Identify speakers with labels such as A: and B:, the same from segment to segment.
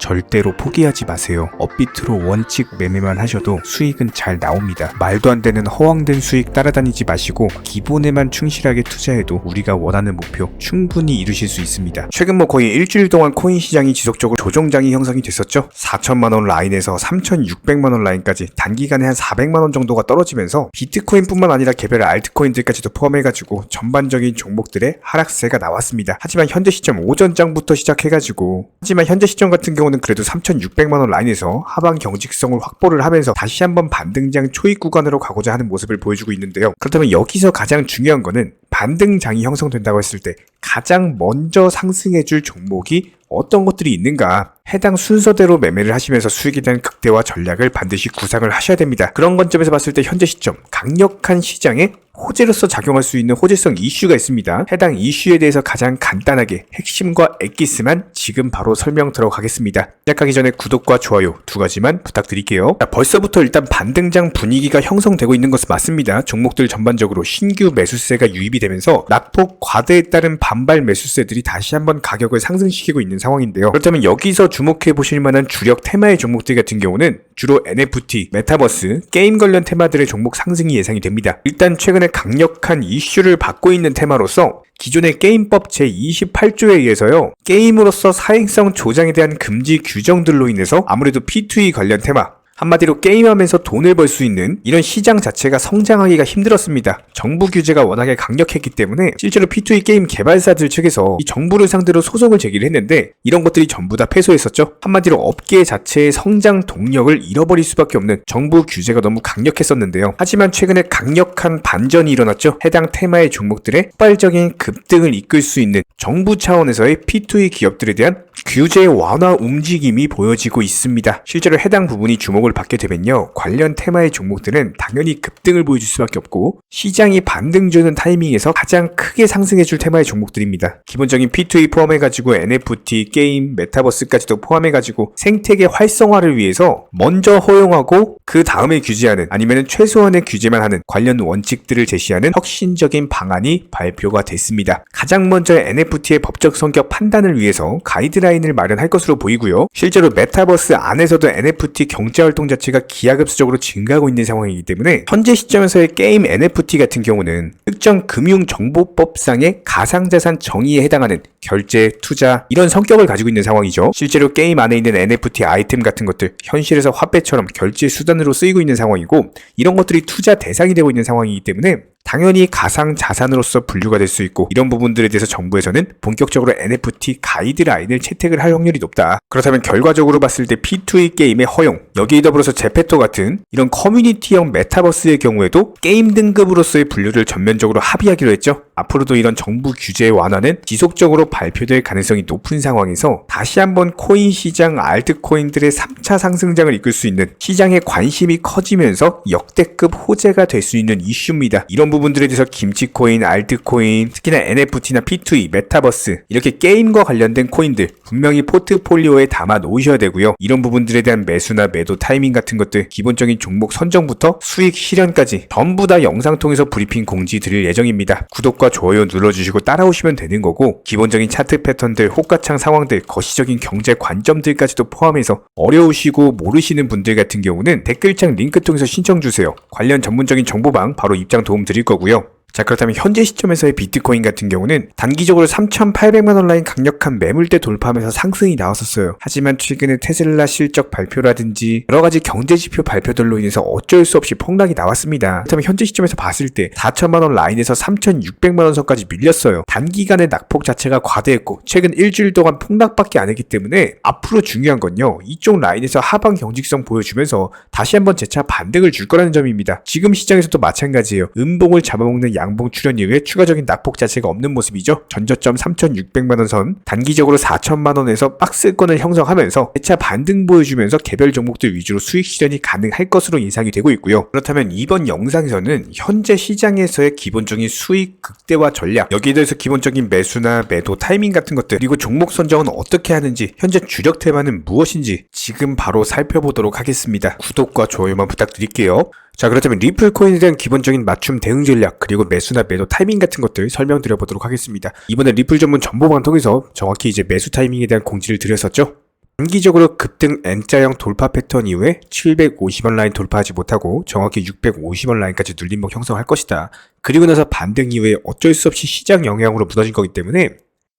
A: 절대로 포기하지 마세요. 업비트로 원칙 매매만 하셔도 수익은 잘 나옵니다. 말도 안 되는 허황된 수익 따라다니지 마시고 기본에만 충실하게 투자해도 우리가 원하는 목표 충분히 이루실 수 있습니다. 최근 거의 일주일 동안 코인 시장이 지속적으로 조정장이 형성이 됐었죠. 4천만원 라인에서 3,600만원 라인까지 단기간에 한 400만원 정도가 떨어지면서 비트코인뿐만 아니라 개별 알트코인들까지도 포함해가지고 전반적인 종목들의 하락세가 나왔습니다. 하지만 현재 시점 오전장부터 시작해가지고 현재 시점 같은 경우는 그래도 3,600만원 라인에서 하방 경직성을 확보를 하면서 다시 한번 반등장 초입 구간으로 가고자 하는 모습을 보여주고 있는데요. 그렇다면 여기서 가장 중요한 거는 반등장이 형성된다고 했을 때 가장 먼저 상승해줄 종목이 어떤 것들이 있는가, 해당 순서대로 매매를 하시면서 수익에 대한 극대화 전략을 반드시 구상을 하셔야 됩니다. 그런 관점에서 봤을 때 현재 시점 강력한 시장에 호재로서 작용할 수 있는 호재성 이슈가 있습니다. 해당 이슈에 대해서 가장 간단하게 핵심과 엑기스만 지금 바로 설명 들어가겠습니다. 시작하기 전에 구독과 좋아요 두 가지만 부탁드릴게요. 벌써부터 일단 반등장 분위기가 형성되고 있는 것은 맞습니다. 종목들 전반적으로 신규 매수세가 유입이 되면서 낙폭 과대에 따른 반발 매수세들이 다시 한번 가격을 상승시키고 있는 상황인데요. 그렇다면 여기서 주목해 보실 만한 주력 테마의 종목들 같은 경우는 주로 NFT, 메타버스, 게임 관련 테마들의 종목 상승이 예상이 됩니다. 일단 최근에 강력한 이슈를 받고 있는 테마로서 기존의 게임법 제28조에 의해서요, 게임으로서 사행성 조장에 대한 금지 규정들로 인해서 아무래도 P2E 관련 테마, 한마디로 게임하면서 돈을 벌 수 있는 이런 시장 자체가 성장하기가 힘들었습니다. 정부 규제가 워낙에 강력했기 때문에 실제로 P2E 게임 개발사들 측에서 이 정부를 상대로 소송을 제기를 했는데 이런 것들이 전부 다 패소했었죠. 한마디로 업계 자체의 성장 동력을 잃어버릴 수밖에 없는 정부 규제가 너무 강력했었는데요. 하지만 최근에 강력한 반전이 일어났죠. 해당 테마의 종목들의 폭발적인 급등을 이끌 수 있는 정부 차원에서의 P2E 기업들에 대한 규제 완화 움직임이 보여지고 있습니다. 실제로 해당 부분이 주목을 받게 되면요, 관련 테마의 종목들은 당연히 급등을 보여줄 수밖에 없고 시장이 반등 주는 타이밍에서 가장 크게 상승해줄 테마의 종목들입니다. 기본적인 P2E 포함해가지고 NFT, 게임, 메타버스까지도 포함해가지고 생태계 활성화를 위해서 먼저 허용하고 그 다음에 규제하는, 아니면 최소한의 규제만 하는 관련 원칙들을 제시하는 혁신적인 방안이 발표가 됐습니다. 가장 먼저 NFT의 법적 성격 판단을 위해서 가이드라인을 마련할 것으로 보이고요. 실제로 메타버스 안에서도 NFT 경제활동 자체가 기하급수적으로 증가하고 있는 상황이기 때문에 현재 시점에서의 게임 NFT 같은 경우는 특정 금융정보법상의 가상자산 정의에 해당하는 결제, 투자 이런 성격을 가지고 있는 상황이죠. 실제로 게임 안에 있는 NFT 아이템 같은 것들 현실에서 화폐처럼 결제 수단으로 쓰이고 있는 상황이고 이런 것들이 투자 대상이 되고 있는 상황이기 때문에 당연히 가상자산으로서 분류가 될 수 있고 이런 부분들에 대해서 정부에서는 본격적으로 NFT 가이드라인을 채택을 할 확률이 높다. 그렇다면 결과적으로 봤을 때 P2E 게임의 허용, 여기에 더불어서 제페토 같은 이런 커뮤니티형 메타버스의 경우에도 게임 등급으로서의 분류를 전면적으로 합의하기로 했죠. 앞으로도 이런 정부 규제 완화는 지속적으로 발표될 가능성이 높은 상황에서 다시 한번 코인 시장 알트코인들의 3차 상승장을 이끌 수 있는 시장의 관심이 커지면서 역대급 호재가 될 수 있는 이슈입니다. 이런 부분들에 대해서 김치코인, 알트코인, 특히나 NFT나 P2E, 메타버스 이렇게 게임과 관련된 코인들 분명히 포트폴리오에 담아 놓으셔야 되고요. 이런 부분들에 대한 매수나 매도 타이밍 같은 것들, 기본적인 종목 선정부터 수익 실현까지 전부 다 영상 통해서 브리핑 공지 드릴 예정입니다. 구독과 좋아요 눌러주시고 따라오시면 되는 거고 기본적인 차트 패턴들, 호가창 상황들, 거시적인 경제 관점들까지도 포함해서 어려우시고 모르시는 분들 같은 경우는 댓글창 링크 통해서 신청주세요. 관련 전문적인 정보방 바로 입장 도움 드릴 거고요. 자, 그렇다면 현재 시점에서의 비트코인 같은 경우는 단기적으로 3,800만원 라인 강력한 매물대 돌파하면서 상승이 나왔었어요. 하지만 최근에 테슬라 실적 발표라든지 여러가지 경제지표 발표들로 인해서 어쩔 수 없이 폭락이 나왔습니다. 그렇다면 현재 시점에서 봤을 때 4천만원 라인에서 3,600만원 선까지 밀렸어요. 단기간의 낙폭 자체가 과대했고 최근 일주일 동안 폭락밖에 안 했기 때문에 앞으로 중요한 건요, 이쪽 라인에서 하방 경직성 보여주면서 다시 한번 재차 반등을 줄 거라는 점입니다. 지금 시장에서도 마찬가지예요. 음봉을 잡아먹는 양봉 출현 이후에 추가적인 낙폭 자체가 없는 모습이죠. 전저점 3,600만원 선, 단기적으로 4천만원에서 박스권을 형성하면서 재차 반등 보여주면서 개별 종목들 위주로 수익 실현이 가능할 것으로 예상이 되고 있고요. 그렇다면 이번 영상에서는 현재 시장에서의 기본적인 수익 극대화 전략, 여기에 대해서 기본적인 매수나 매도 타이밍 같은 것들, 그리고 종목 선정은 어떻게 하는지, 현재 주력 테마는 무엇인지 지금 바로 살펴보도록 하겠습니다. 구독과 좋아요만 부탁드릴게요. 자, 그렇다면 리플 코인에 대한 기본적인 맞춤 대응 전략, 그리고 매수나 매도 타이밍 같은 것들 설명드려보도록 하겠습니다. 이번에 리플 전문 정보방 통해서 정확히 이제 매수 타이밍에 대한 공지를 드렸었죠. 단기적으로 급등 N자형 돌파 패턴 이후에 750원 라인 돌파하지 못하고 정확히 650원 라인까지 눌림목 형성할 것이다. 그리고 나서 반등 이후에 어쩔 수 없이 시장 영향으로 무너진 거기 때문에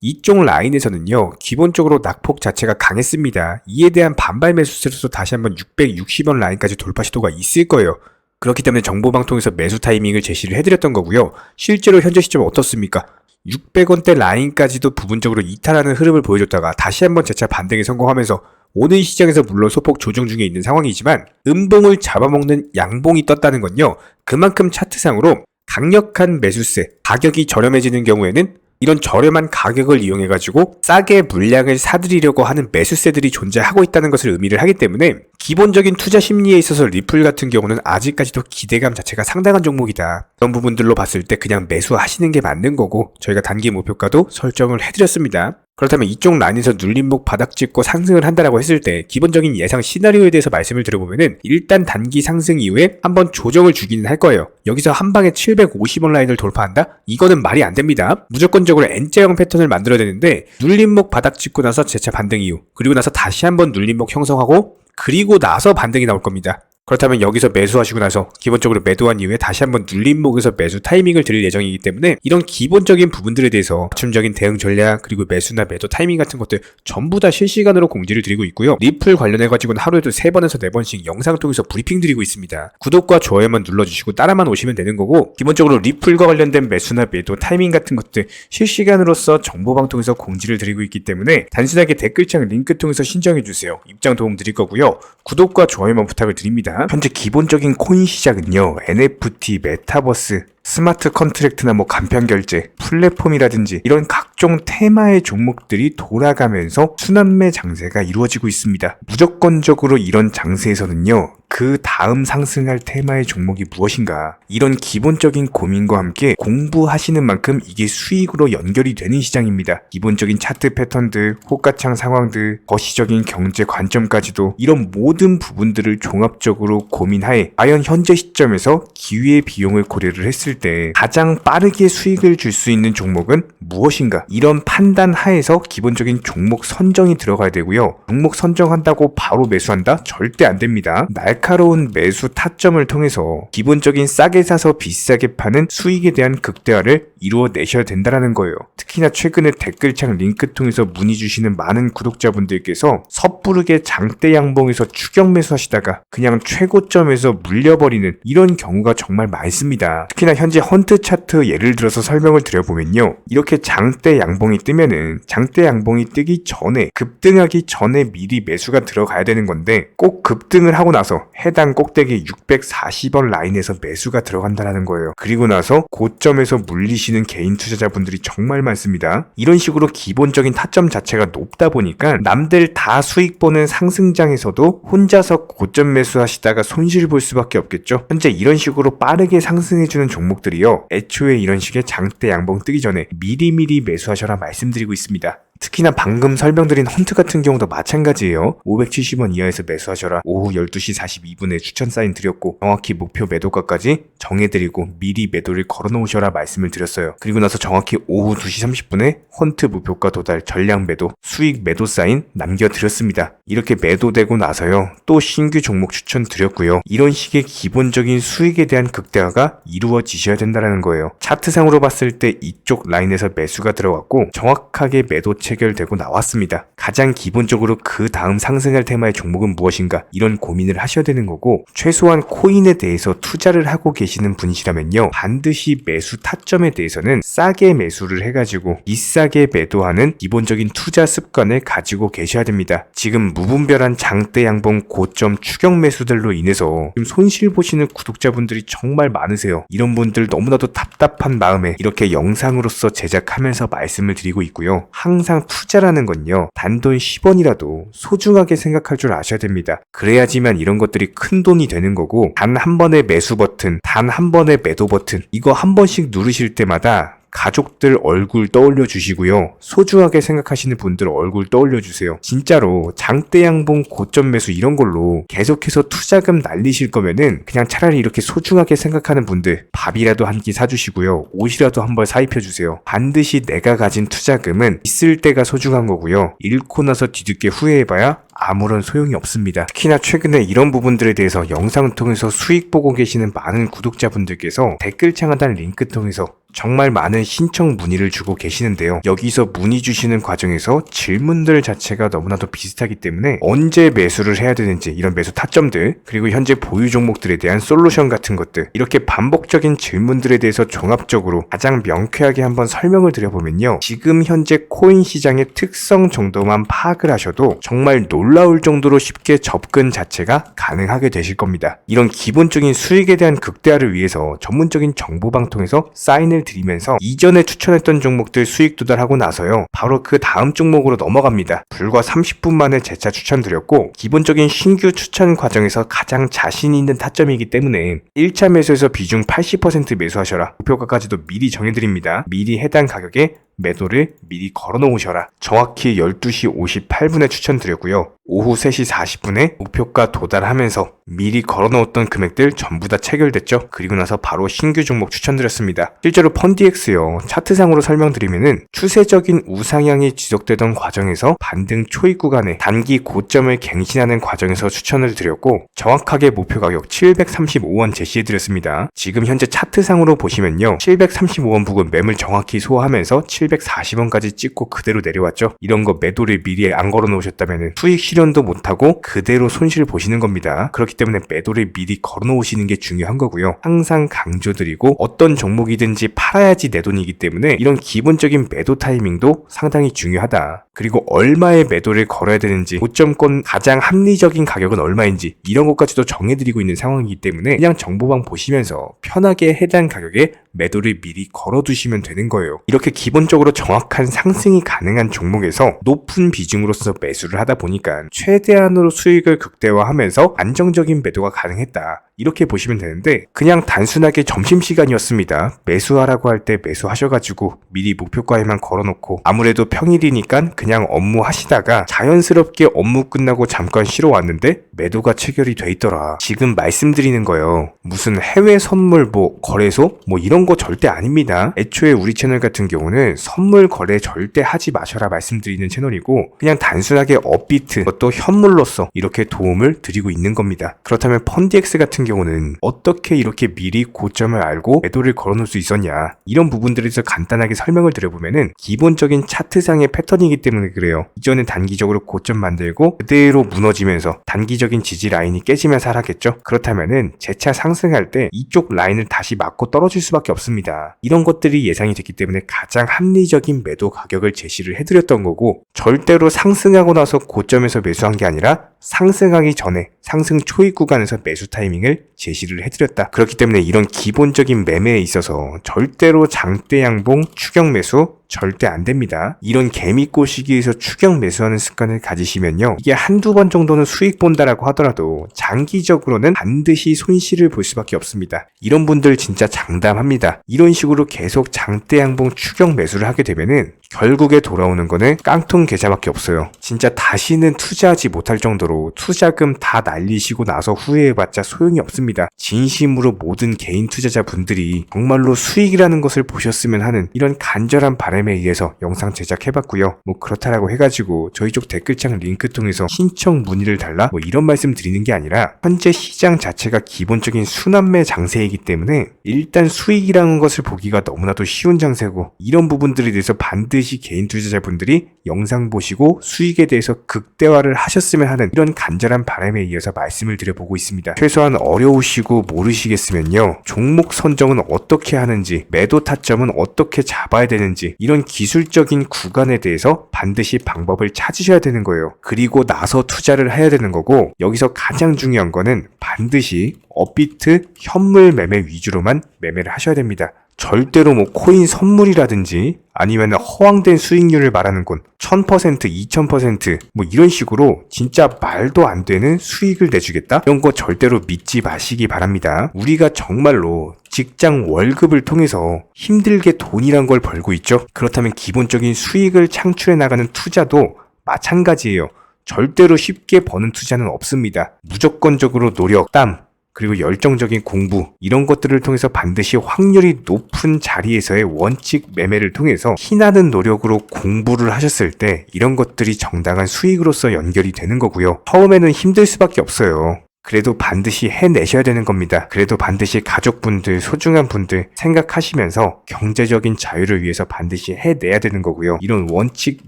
A: 이쪽 라인에서는요, 기본적으로 낙폭 자체가 강했습니다. 이에 대한 반발 매수세로서 다시 한번 660원 라인까지 돌파 시도가 있을 거예요. 그렇기 때문에 정보방통에서 매수 타이밍을 제시를 해드렸던 거고요. 실제로 현재 시점 어떻습니까? 600원대 라인까지도 부분적으로 이탈하는 흐름을 보여줬다가 다시 한번 재차 반등에 성공하면서 오늘 시장에서 물론 소폭 조정 중에 있는 상황이지만 음봉을 잡아먹는 양봉이 떴다는 건요, 그만큼 차트상으로 강력한 매수세, 가격이 저렴해지는 경우에는 이런 저렴한 가격을 이용해가지고 싸게 물량을 사들이려고 하는 매수세들이 존재하고 있다는 것을 의미를 하기 때문에 기본적인 투자 심리에 있어서 리플 같은 경우는 아직까지도 기대감 자체가 상당한 종목이다. 그런 부분들로 봤을 때 그냥 매수하시는 게 맞는 거고 저희가 단기 목표가도 설정을 해드렸습니다. 그렇다면 이쪽 라인에서 눌림목 바닥 찍고 상승을 한다라고 했을 때 기본적인 예상 시나리오에 대해서 말씀을 드려보면은 일단 단기 상승 이후에 한번 조정을 주기는 할 거예요. 여기서 한 방에 750원 라인을 돌파한다? 이거는 말이 안 됩니다. 무조건적으로 N자형 패턴을 만들어야 되는데 눌림목 바닥 찍고 나서 재차 반등 이후 그리고 나서 다시 한번 눌림목 형성하고 그리고 나서 반등이 나올 겁니다. 그렇다면 여기서 매수하시고 나서 기본적으로 매도한 이후에 다시 한번 눌림목에서 매수 타이밍을 드릴 예정이기 때문에 이런 기본적인 부분들에 대해서 맞춤적인 대응 전략 그리고 매수나 매도 타이밍 같은 것들 전부 다 실시간으로 공지를 드리고 있고요. 리플 관련해가지고는 하루에도 3번에서 4번씩 영상을 통해서 브리핑 드리고 있습니다. 구독과 좋아요만 눌러주시고 따라만 오시면 되는 거고 기본적으로 리플과 관련된 매수나 매도 타이밍 같은 것들 실시간으로서 정보방통에서 공지를 드리고 있기 때문에 단순하게 댓글창 링크 통해서 신청해주세요. 입장 도움 드릴 거고요. 구독과 좋아요만 부탁을 드립니다. 현재 기본적인 코인 시장은요, NFT, 메타버스, 스마트 컨트랙트나 간편 결제, 플랫폼이라든지 이런 각종 테마의 종목들이 돌아가면서 순환매 장세가 이루어지고 있습니다. 무조건적으로 이런 장세에서는요, 그 다음 상승할 테마의 종목이 무엇인가 이런 기본적인 고민과 함께 공부하시는 만큼 이게 수익으로 연결이 되는 시장입니다. 기본적인 차트 패턴들, 호가창 상황들, 거시적인 경제 관점까지도 이런 모든 부분들을 종합적으로 고민하에 과연 현재 시점에서 기회의 비용을 고려를 했을 때 가장 빠르게 수익을 줄 수 있는 종목은 무엇인가 이런 판단 하에서 기본적인 종목 선정이 들어가야 되고요. 종목 선정한다고 바로 매수한다? 절대 안 됩니다. 날카로운 매수 타점을 통해서 기본적인 싸게 사서 비싸게 파는 수익에 대한 극대화를 이루어내셔야 된다는 거예요. 특히나 최근에 댓글창 링크 통해서 문의 주시는 많은 구독자분들께서 섣부르게 장대 양봉에서 추격 매수하시다가 그냥 최고점에서 물려버리는 이런 경우가 정말 많습니다. 특히나 현재 헌트 차트 예를 들어서 설명을 드려보면요, 이렇게 장대 양봉이 뜨면은 장대 양봉이 뜨기 전에 급등하기 전에 미리 매수가 들어가야 되는 건데 꼭 급등을 하고 나서 해당 꼭대기 640원 라인에서 매수가 들어간다는 거예요. 그리고 나서 고점에서 물리시는 개인 투자자분들이 정말 많습니다. 이런 식으로 기본적인 타점 자체가 높다 보니까 남들 다 수익 보는 상승장에서도 혼자서 고점 매수하시다가 손실 볼 수밖에 없겠죠. 현재 이런 식으로 빠르게 상승해주는 종목들이요, 애초에 이런 식의 장대 양봉 뜨기 전에 미리미리 매수하셔라 말씀드리고 있습니다. 특히나 방금 설명드린 헌트 같은 경우도 마찬가지예요. 570원 이하에서 매수하셔라. 오후 12시 42분에 추천 사인 드렸고 정확히 목표 매도가까지 정해드리고 미리 매도를 걸어놓으셔라 말씀을 드렸어요. 그리고 나서 정확히 오후 2시 30분에 헌트 목표가 도달 전량 매도 수익 매도 사인 남겨드렸습니다. 이렇게 매도되고 나서요, 또 신규 종목 추천 드렸고요. 이런 식의 기본적인 수익에 대한 극대화가 이루어지셔야 된다는 거예요. 차트상으로 봤을 때 이쪽 라인에서 매수가 들어갔고 정확하게 매도 체결되고 나왔습니다. 가장 기본적으로 그 다음 상승할 테마의 종목은 무엇인가 이런 고민을 하셔야 되는 거고 최소한 코인에 대해서 투자를 하고 계시는 분이시라면요, 반드시 매수 타점에 대해서는 싸게 매수를 해가지고 비싸게 매도하는 기본적인 투자 습관을 가지고 계셔야 됩니다. 지금 무분별한 장대 양봉 고점 추격 매수들로 인해서 지금 손실 보시는 구독자분들이 정말 많으세요. 이런 분들 너무나도 답답한 마음에 이렇게 영상으로서 제작하면서 말씀을 드리고 있고요. 항상 투자라는 건요, 단돈 10원이라도 소중하게 생각할 줄 아셔야 됩니다. 그래야지만 이런 것들이 큰 돈이 되는 거고 단 한 번의 매수 버튼, 단 한 번의 매도 버튼 이거 한 번씩 누르실 때마다 가족들 얼굴 떠올려 주시고요. 소중하게 생각하시는 분들 얼굴 떠올려 주세요. 진짜로 장대 양봉 고점 매수 이런 걸로 계속해서 투자금 날리실 거면은 그냥 차라리 이렇게 소중하게 생각하는 분들 밥이라도 한 끼 사주시고요. 옷이라도 한 벌 사입혀 주세요. 반드시 내가 가진 투자금은 있을 때가 소중한 거고요. 잃고 나서 뒤늦게 후회해봐야 아무런 소용이 없습니다. 특히나 최근에 이런 부분들에 대해서 영상을 통해서 수익 보고 계시는 많은 구독자분들께서 댓글창 하단 링크 통해서 정말 많은 신청 문의를 주고 계시는데요. 여기서 문의 주시는 과정에서 질문들 자체가 너무나도 비슷하기 때문에 언제 매수를 해야 되는지 이런 매수 타점들 그리고 현재 보유 종목들에 대한 솔루션 같은 것들 이렇게 반복적인 질문들에 대해서 종합적으로 가장 명쾌하게 한번 설명을 드려보면요. 지금 현재 코인 시장의 특성 정도만 파악을 하셔도 정말 놀라울 정도로 쉽게 접근 자체가 가능하게 되실 겁니다. 이런 기본적인 수익에 대한 극대화를 위해서 전문적인 정보방 통해서 사인을 드리면서 이전에 추천했던 종목들 수익 도달하고 나서요. 바로 그 다음 종목으로 넘어갑니다. 불과 30분 만에 재차 추천드렸고 기본적인 신규 추천 과정에서 가장 자신 있는 타점이기 때문에 1차 매수에서 비중 80% 매수하셔라. 목표가까지도 미리 정해드립니다. 미리 해당 가격에 매도를 미리 걸어 놓으셔라. 정확히 12시 58분에 추천드렸고요. 오후 3시 40분에 목표가 도달하면서 미리 걸어 놓았던 금액들 전부 다 체결됐죠. 그리고 나서 바로 신규 종목 추천드렸습니다. 실제로 펀디엑스요. 차트상으로 설명드리면은 추세적인 우상향이 지속되던 과정에서 반등 초입 구간에 단기 고점을 갱신하는 과정에서 추천을 드렸고 정확하게 목표 가격 735원 제시해드렸습니다. 지금 현재 차트상으로 보시면요. 735원 부근 매물 정확히 소화하면서 740원까지 찍고 그대로 내려왔죠. 이런 거 매도를 미리 안 걸어 놓으셨다면 수익 실현도 못하고 그대로 손실을 보시는 겁니다. 그렇기 때문에 매도를 미리 걸어 놓으시는 게 중요한 거고요. 항상 강조드리고 어떤 종목이든지 팔아야지 내 돈이기 때문에 이런 기본적인 매도 타이밍도 상당히 중요하다. 그리고 얼마의 매도를 걸어야 되는지 고점권 가장 합리적인 가격은 얼마인지 이런 것까지도 정해드리고 있는 상황이기 때문에 그냥 정보방 보시면서 편하게 해당 가격에 매도를 미리 걸어두시면 되는 거예요. 이렇게 기본적으로 정확한 상승이 가능한 종목에서 높은 비중으로서 매수를 하다 보니까 최대한으로 수익을 극대화하면서 안정적인 매도가 가능했다. 이렇게 보시면 되는데 그냥 단순하게 점심시간이었습니다. 매수하라고 할 때 매수하셔가지고 미리 목표가에만 걸어놓고 아무래도 평일이니까 그냥 업무 하시다가 자연스럽게 업무 끝나고 잠깐 쉬러 왔는데 매도가 체결이 돼 있더라. 지금 말씀드리는 거예요. 무슨 해외 선물 거래소 이런 거 절대 아닙니다. 애초에 우리 채널 같은 경우는 선물 거래 절대 하지 마셔라 말씀드리는 채널이고 그냥 단순하게 업비트 또 현물로서 이렇게 도움을 드리고 있는 겁니다. 그렇다면 펀디엑스 같은 경우는 어떻게 이렇게 미리 고점을 알고 매도를 걸어놓을 수 있었냐 이런 부분들에 대해서 간단하게 설명을 드려보면은 기본적인 차트상의 패턴이기 때문에 그래요. 이전에 단기적으로 고점 만들고 그대로 무너지면서 단기적인 지지 라인이 깨지면서 하락했죠. 그렇다면은 재차 상승할 때 이쪽 라인을 다시 맞고 떨어질 수밖에 없습니다. 이런 것들이 예상이 됐기 때문에 가장 합리적인 매도 가격을 제시를 해드렸던 거고 절대로 상승하고 나서 고점에서 매수한 게 아니라 상승하기 전에 상승 초입 구간에서 매수 타이밍을 제시를 해드렸다. 그렇기 때문에 이런 기본적인 매매에 있어서 절대로 장대 양봉 추격 매수 절대 안 됩니다. 이런 개미꼬 시기에서 추격 매수하는 습관을 가지시면요. 이게 한두 번 정도는 수익 본다라고 하더라도 장기적으로는 반드시 손실을 볼 수밖에 없습니다. 이런 분들 진짜 장담합니다. 이런 식으로 계속 장대 양봉 추격 매수를 하게 되면은 결국에 돌아오는 거는 깡통 계좌밖에 없어요. 진짜 다시는 투자하지 못할 정도로 투자금 다 날리시고 나서 후회해봤자 소용이 없습니다. 진심으로 모든 개인 투자자분들이 정말로 수익이라는 것을 보셨으면 하는 이런 간절한 바람에 의해서 영상 제작해봤고요. 그렇다라고 해가지고 저희 쪽 댓글창 링크 통해서 신청 문의를 달라 이런 말씀 드리는 게 아니라 현재 시장 자체가 기본적인 순환매 장세이기 때문에 일단 수익이라는 것을 보기가 너무나도 쉬운 장세고 이런 부분들에 대해서 반드시 개인 투자자분들이 영상 보시고 수익에 대해서 극대화를 하셨으면 하는 이런 간절한 바람에 이어서 말씀을 드려보고 있습니다. 최소한 어려우시고 모르시겠으면요. 종목 선정은 어떻게 하는지 매도 타점은 어떻게 잡아야 되는지 이런 기술적인 구간에 대해서 반드시 방법을 찾으셔야 되는 거예요. 그리고 나서 투자를 해야 되는 거고 여기서 가장 중요한 거는 반드시 업비트 현물 매매 위주로만 매매를 하셔야 됩니다. 절대로 뭐 코인 선물이라든지 아니면 허황된 수익률을 말하는 건 1000%, 2000% 뭐 이런 식으로 진짜 말도 안 되는 수익을 내주겠다? 이런 거 절대로 믿지 마시기 바랍니다. 우리가 정말로 직장 월급을 통해서 힘들게 돈이란 걸 벌고 있죠. 그렇다면 기본적인 수익을 창출해 나가는 투자도 마찬가지예요. 절대로 쉽게 버는 투자는 없습니다. 무조건적으로 노력, 땀, 그리고 열정적인 공부 이런 것들을 통해서 반드시 확률이 높은 자리에서의 원칙 매매를 통해서 피나는 노력으로 공부를 하셨을 때 이런 것들이 정당한 수익으로서 연결이 되는 거고요. 처음에는 힘들 수밖에 없어요. 그래도 반드시 해내셔야 되는 겁니다. 그래도 반드시 가족분들, 소중한 분들 생각하시면서 경제적인 자유를 위해서 반드시 해내야 되는 거고요. 이런 원칙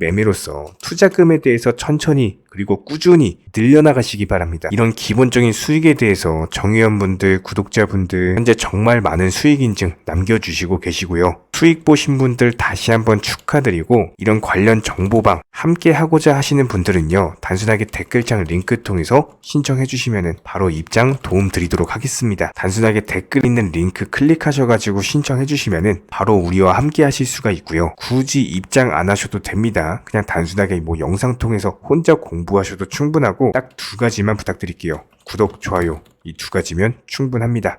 A: 매매로서 투자금에 대해서 천천히 그리고 꾸준히 늘려나가시기 바랍니다. 이런 기본적인 수익에 대해서 정회원분들, 구독자분들 현재 정말 많은 수익 인증 남겨주시고 계시고요. 수익 보신 분들 다시 한번 축하드리고 이런 관련 정보방 함께 하고자 하시는 분들은요. 단순하게 댓글창 링크 통해서 신청해 주시면 바로 입장 도움 드리도록 하겠습니다. 단순하게 댓글 있는 링크 클릭하셔가지고 신청해 주시면 바로 우리와 함께 하실 수가 있고요. 굳이 입장 안 하셔도 됩니다. 그냥 단순하게 뭐 영상 통해서 혼자 공부하셔도 충분하고 딱 두 가지만 부탁드릴게요. 구독, 좋아요 이 두 가지면 충분합니다.